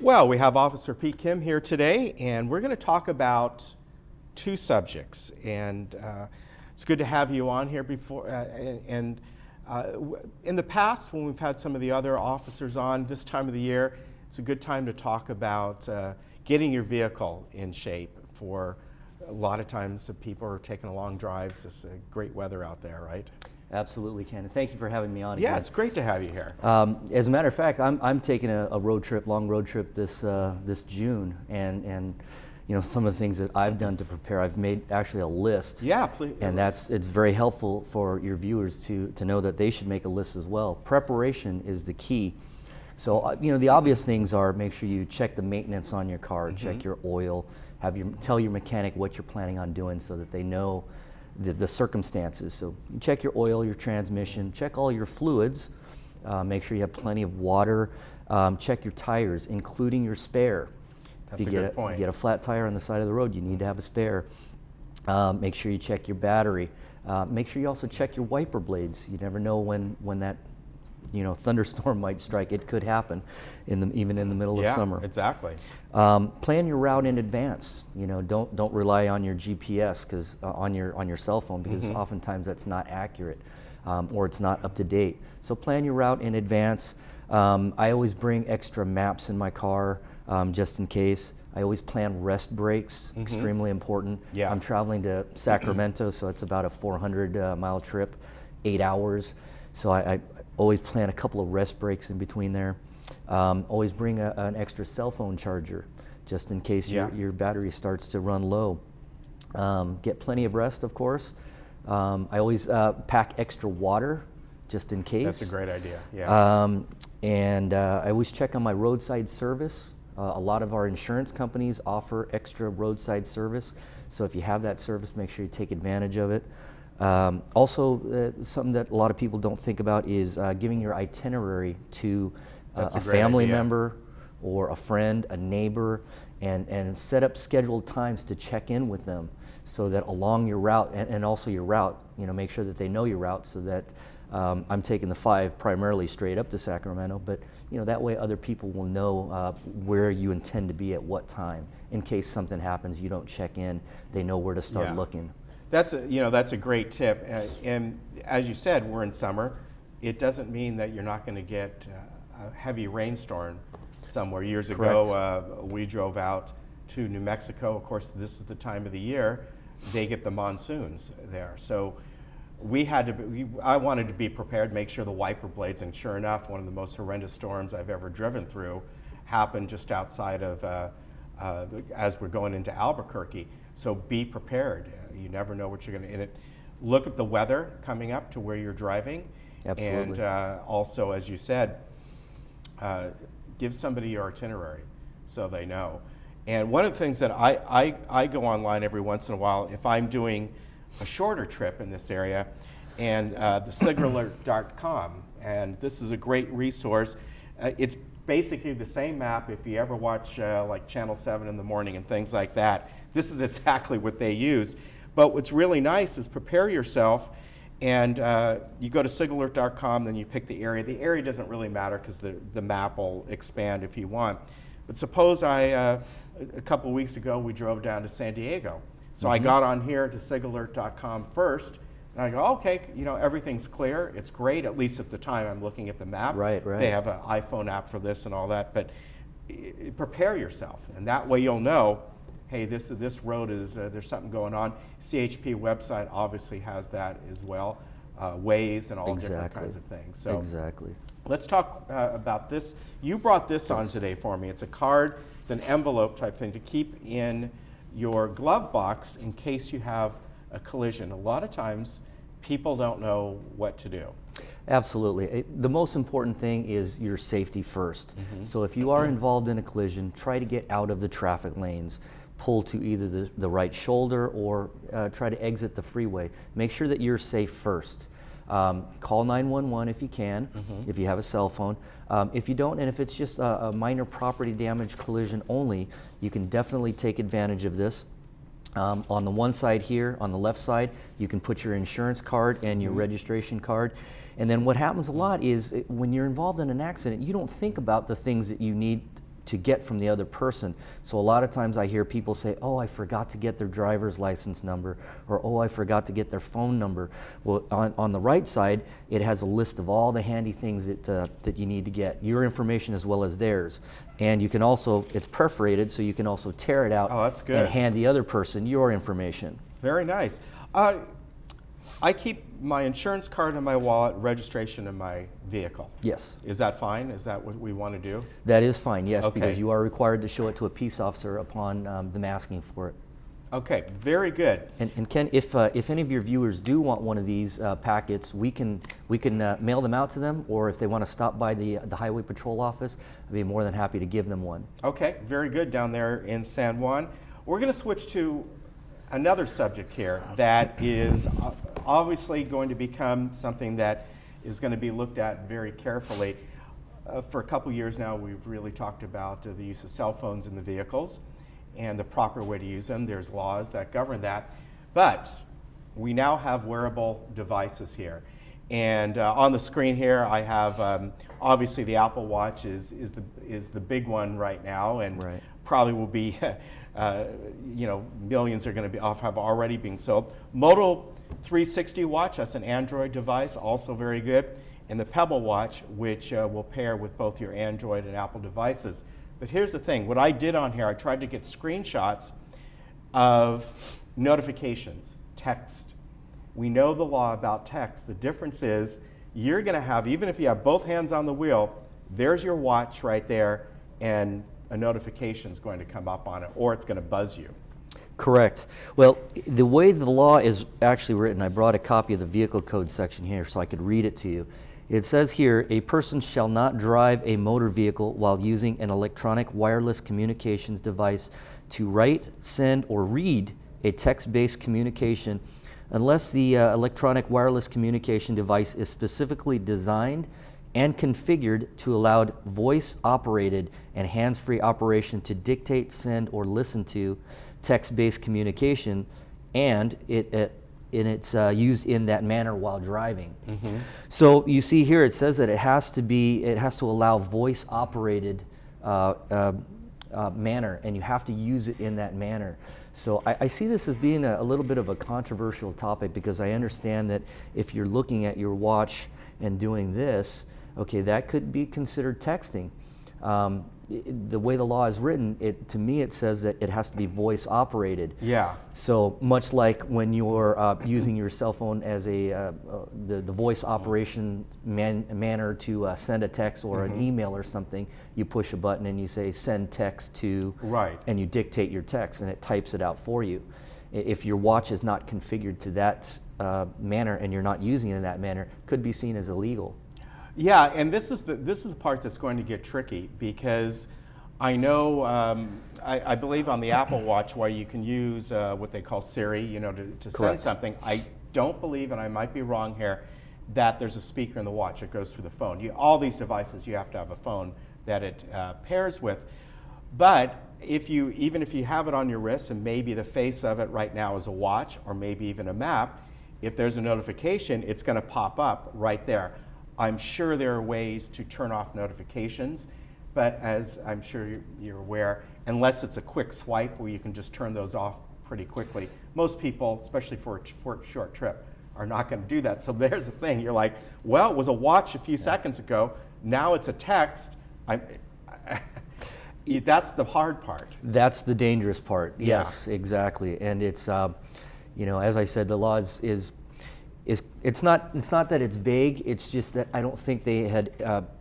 Well, we have Officer Pete Kim here today, and we're going to talk about two subjects. And it's good to have you on here before. In the past, when we've had some of the other officers on this time of the year, it's a good time to talk about getting your vehicle in shape. For a lot of times, people are taking long drives. It's great weather out there, right? Absolutely, Ken. Thank you for having me on Yeah, again. it's great to have you here. As a matter of fact, I'm taking a long road trip this June, and you know, some of the things that I've done to prepare. I've made actually a list. Yeah, please. And it's very helpful for your viewers to know that they should make a list as well. Preparation is the key. So you know, the obvious things are make sure you check the maintenance on your car, check your oil, tell your mechanic what you're planning on doing so that they know the circumstances. So you check your oil, your transmission, check all your fluids, make sure you have plenty of water, check your tires, including your spare. That's a good point. If you get a flat tire on the side of the road, you need to have a spare. Make sure you check your battery. Make sure you also check your wiper blades. You never know when that thunderstorm might strike. It could happen even in the middle of summer. Yeah, exactly. Plan your route in advance. You know, don't rely on your GPS because on your cell phone, because oftentimes that's not accurate or it's not up to date. So plan your route in advance. I always bring extra maps in my car just in case. I always plan rest breaks, extremely important. Yeah. I'm traveling to Sacramento, so it's about a 400-mile trip, 8 hours. So I always plan a couple of rest breaks in between there. Always bring an extra cell phone charger, just in case your battery starts to run low. Get plenty of rest, of course. I always pack extra water, just in case. That's a great idea, yeah. And I always check on my roadside service. A lot of our insurance companies offer extra roadside service, so if you have that service, make sure you take advantage of it. Also, something that a lot of people don't think about is giving your itinerary to a family member or a friend, a neighbor, and set up scheduled times to check in with them so that along your route, and also your route, you know, make sure that they know your route so that I'm taking the 5 primarily straight up to Sacramento, but you know, that way other people will know where you intend to be at what time. In case something happens, you don't check in, they know where to start looking. That's a great tip. And as you said, we're in summer. It doesn't mean that you're not going to get a heavy rainstorm somewhere. Years ago, we drove out to New Mexico. Of course, this is the time of the year they get the monsoons there. So I wanted to be prepared, make sure the wiper blades, and sure enough, one of the most horrendous storms I've ever driven through happened just outside of, as we're going into Albuquerque. So be prepared. You never know what you're going to. Look at the weather coming up to where you're driving. Absolutely. And also, as you said, give somebody your itinerary so they know. And one of the things that I go online every once in a while, if I'm doing a shorter trip in this area, and the SigAlert.com, and this is a great resource. It's basically the same map if you ever watch like Channel 7 in the morning and things like that. This is exactly what they use. But what's really nice is prepare yourself, and you go to SigAlert.com, then you pick the area. The area doesn't really matter because the map will expand if you want. But suppose a couple of weeks ago, we drove down to San Diego. So I got on here to SigAlert.com first, and I go, okay, you know, everything's clear. It's great, at least at the time I'm looking at the map. Right. They have an iPhone app for this and all that, but prepare yourself, and that way you'll know, hey, this road is, there's something going on. CHP website obviously has that as well, Waze and all different kinds of things. So exactly. Let's talk about this. You brought this on today for me. It's a card, it's an envelope type thing to keep in your glove box in case you have a collision. A lot of times people don't know what to do. Absolutely. The most important thing is your safety first. So if you are involved in a collision, try to get out of the traffic lanes. Pull to either the right shoulder or try to exit the freeway. Make sure that you're safe first. Call 911 if you can, if you have a cell phone. If you don't, and if it's just a minor property damage collision only, you can definitely take advantage of this. On the one side here, on the left side, you can put your insurance card and your registration card. And then what happens a lot is when you're involved in an accident, you don't think about the things that you need to get from the other person. So a lot of times I hear people say, oh, I forgot to get their driver's license number, or oh, I forgot to get their phone number. Well, on the right side, it has a list of all the handy things that you need to get, your information as well as theirs. And you can also, it's perforated, so you can also tear it out Oh, that's good. and hand the other person your information. Very nice. I keep my insurance card in my wallet, registration in my vehicle. Yes. Is that fine? Is that what we want to do? That is fine, yes, Okay. because you are required to show it to a peace officer upon them asking for it. Okay, very good. And Ken, if any of your viewers do want one of these packets, we can mail them out to them, or if they want to stop by the Highway Patrol office, I'd be more than happy to give them one. Okay, very good down there in San Juan. We're going to switch to another subject here that is obviously going to become something that is going to be looked at very carefully. For a couple years now, we've really talked about the use of cell phones in the vehicles and the proper way to use them. There's laws that govern that. But we now have wearable devices here. And on the screen here, I have obviously the Apple Watch is the big one right now, and Right. probably will be, millions are going to be have already been sold. Moto 360 watch, that's an Android device, also very good, and the Pebble Watch, which will pair with both your Android and Apple devices. But here's the thing: what I did on here, I tried to get screenshots of notifications, text. We know the law about text. The difference is you're going to have, even if you have both hands on the wheel, there's your watch right there, and a notification is going to come up on it, or it's going to buzz you. Correct. Well, the way the law is actually written, I brought a copy of the vehicle code section here so I could read it to you. It says here, a person shall not drive a motor vehicle while using an electronic wireless communications device to write, send, or read a text-based communication unless the electronic wireless communication device is specifically designed and configured to allow voice-operated and hands-free operation to dictate, send, or listen to text-based communication, and it's used in that manner while driving. Mm-hmm. So you see here, it says that it has to allow voice-operated manner, and you have to use it in that manner. So I see this as being a little bit of a controversial topic, because I understand that if you're looking at your watch and doing this, okay, that could be considered texting. The way the law is written, to me it says that it has to be voice operated. Yeah. So much like when you're using your cell phone as the voice operation manner to send a text or an email or something, you push a button and you say send text to, Right. and you dictate your text and it types it out for you. If your watch is not configured to that manner and you're not using it in that manner, it could be seen as illegal. Yeah, and this is the part that's going to get tricky, because I know I believe on the Apple Watch, where you can use what they call Siri, to send Correct. something. I don't believe, and I might be wrong here, that there's a speaker in the watch. It goes through the phone. All these devices, you have to have a phone that it pairs with. But even if you have it on your wrist, and maybe the face of it right now is a watch, or maybe even a map, if there's a notification, it's going to pop up right there. I'm sure there are ways to turn off notifications, but as I'm sure you're aware, unless it's a quick swipe where you can just turn those off pretty quickly, most people, especially for a short trip, are not going to do that. So there's the thing. You're like, well, it was a watch a few seconds ago. Now it's a text. That's the hard part. That's the dangerous part. Yeah. Yes, exactly. And it's, as I said, the law is it's not that it's vague. It's just that I don't think they had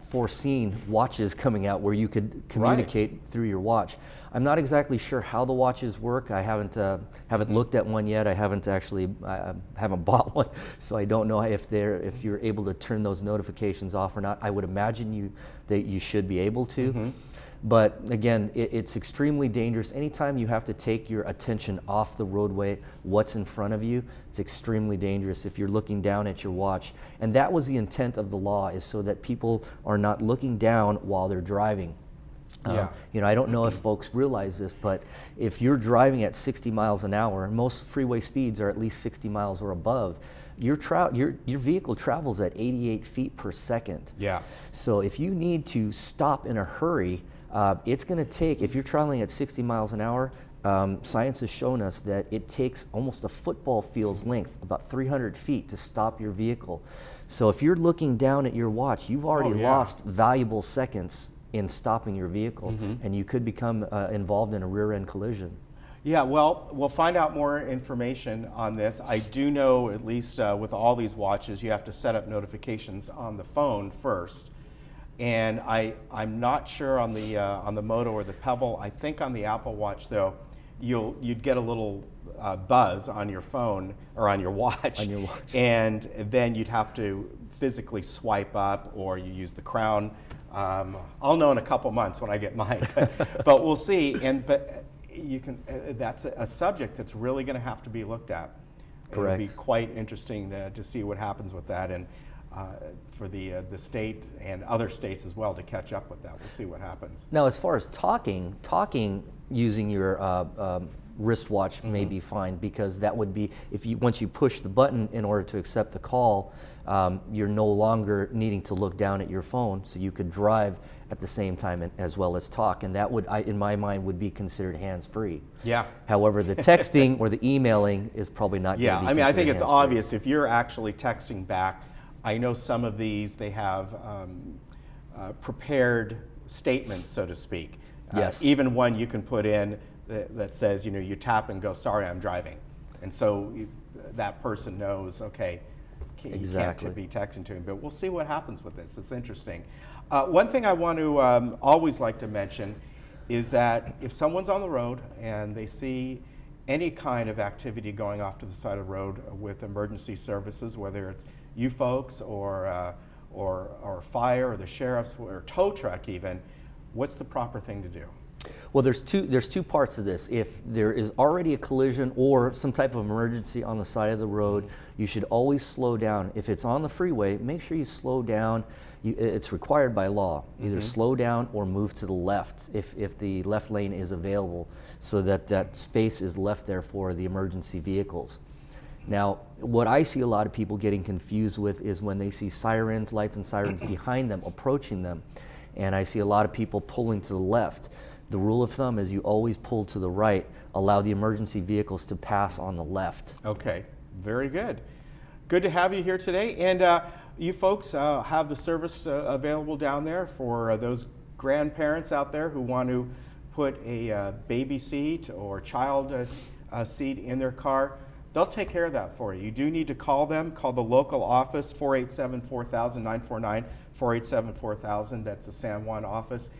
foreseen watches coming out where you could communicate through your watch. I'm not exactly sure how the watches work. I haven't looked at one yet. I haven't bought one, so I don't know if you're able to turn those notifications off or not. I would imagine that you should be able to. Mm-hmm. But again, it's extremely dangerous. Anytime you have to take your attention off the roadway, what's in front of you, it's extremely dangerous if you're looking down at your watch. And that was the intent of the law, is so that people are not looking down while they're driving. Yeah. I don't know if folks realize this, but if you're driving at 60 miles an hour, most freeway speeds are at least 60 miles or above, your vehicle travels at 88 feet per second. Yeah. So if you need to stop in a hurry, It's going to take, if you're traveling at 60 miles an hour, science has shown us that it takes almost a football field's length, about 300 feet, to stop your vehicle. So if you're looking down at your watch, you've already lost valuable seconds in stopping your vehicle, and you could become involved in a rear-end collision. Yeah, well, we'll find out more information on this. I do know, at least with all these watches, you have to set up notifications on the phone first. And I'm not sure on the Moto or the Pebble. I think on the Apple Watch, though, you'd get a little buzz on your phone or on your watch. On your watch. And then you'd have to physically swipe up, or you use the crown. I'll know in a couple months when I get mine, but we'll see. But you can. That's a subject that's really going to have to be looked at. Correct. It'll be quite interesting to see what happens with that, and for the state and other states as well to catch up with that. We'll see what happens. Now, as far as talking using your wristwatch may be fine, because that would be, once you push the button in order to accept the call, you're no longer needing to look down at your phone, so you could drive at the same time as well as talk, and that would, in my mind, would be considered hands-free. Yeah. However, the texting or the emailing is probably not going to be Yeah, I mean, I think it's hands-free. obvious if you're actually texting back. I know some of these, they have prepared statements, so to speak. Yes. Even one you can put in that says, you tap and go, sorry, I'm driving. And so that person knows, okay, Exactly. you can't be texting to him. But we'll see what happens with this. It's interesting. One thing I want to always like to mention is that if someone's on the road and they see any kind of activity going off to the side of the road with emergency services, whether it's you folks or fire or the sheriff's or tow truck even, what's the proper thing to do? Well, there's two parts to this. If there is already a collision or some type of emergency on the side of the road, you should always slow down. If it's on the freeway, make sure you slow down. It's required by law. Either slow down or move to the left if the left lane is available, so that space is left there for the emergency vehicles. Now, what I see a lot of people getting confused with is when they see sirens, lights and sirens behind them, approaching them, and I see a lot of people pulling to the left. The rule of thumb is you always pull to the right, allow the emergency vehicles to pass on the left. Okay, very good. Good to have you here today. And you folks have the service available down there for those grandparents out there who want to put a baby seat or child seat in their car. They'll take care of that for you. You do need to call them. Call the local office, 487-4000, 949-487-4000. That's the San Juan office.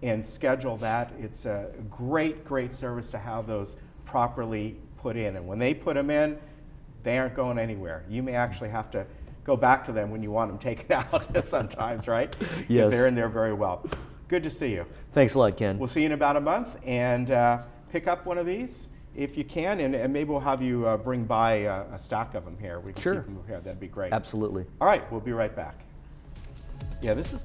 And schedule that. It's a great, great service to have those properly put in. And when they put them in, they aren't going anywhere. You may actually have to go back to them when you want them taken out sometimes, right? Yes. They're in there very well. Good to see you. Thanks a lot, Ken. We'll see you in about a month, and pick up one of these if you can, and maybe we'll have you bring by a stack of them here. We can Sure. keep them here. That'd be great. Absolutely. All right, we'll be right back. Yeah, this is